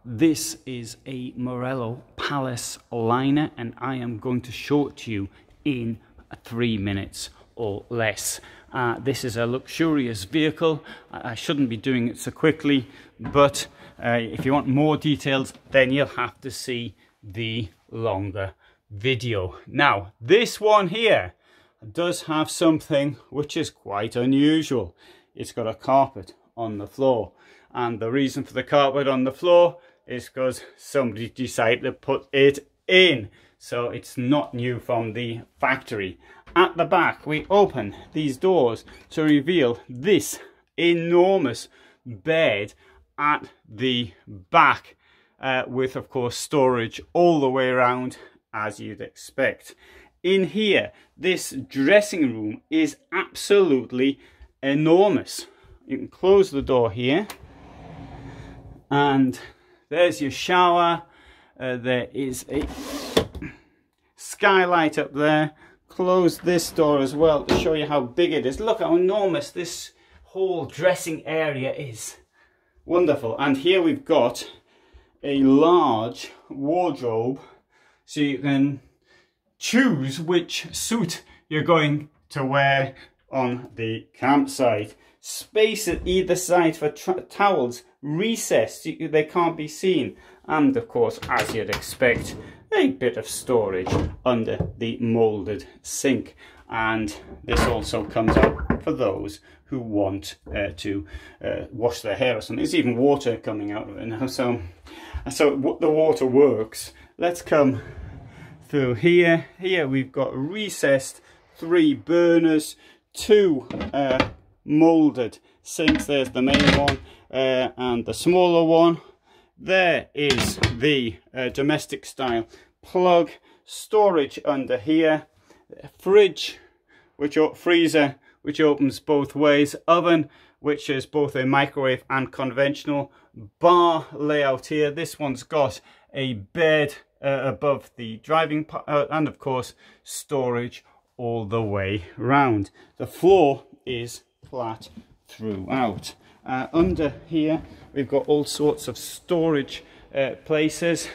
This is a Morelo Palace Liner, and I am going to show it to you in 3 minutes or less. This is a luxurious vehicle. I shouldn't be doing it so quickly, but if you want more details, then you'll have to see the longer video. Now, this one here does have something which is quite unusual. It's got a carpet on the floor, and the reason for the carpet on the floor is because somebody decided to put it in, so it's not new from the factory. At the back, we open these doors to reveal this enormous bed at the back, with of course storage all the way around, as you'd expect. In here, this dressing room is absolutely enormous. You can close the door here, and there's your shower. There is a skylight up there. Close this door as well to show you how big it is. Look how enormous this whole dressing area is. Wonderful. And here we've got a large wardrobe, so you can choose which suit you're going to wear on the campsite. Space at either side for towels, recessed, they can't be seen, and of course, as you'd expect, a bit of storage under the moulded sink. And this also comes out for those who want to wash their hair or something. There's even water coming out of it now, so the water works. Let's come through here. Here we've got recessed 3 burners, 2 moulded sinks. There's the main one and the smaller one. There is the domestic style plug, storage under here, fridge, freezer which opens both ways, oven which is both a microwave and conventional, bar layout here. This one's got a bed above the driving part, and of course storage all the way round. The floor is flat throughout. Under here we've got all sorts of storage places,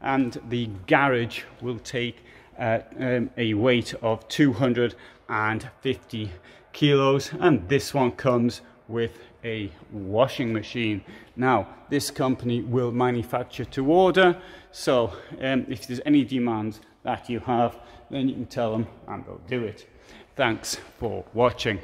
and the garage will take a weight of 250 kilos, and this one comes with a washing machine. Now, this company will manufacture to order, so if there's any demands that you have, then you can tell them and they'll do it. Thanks for watching.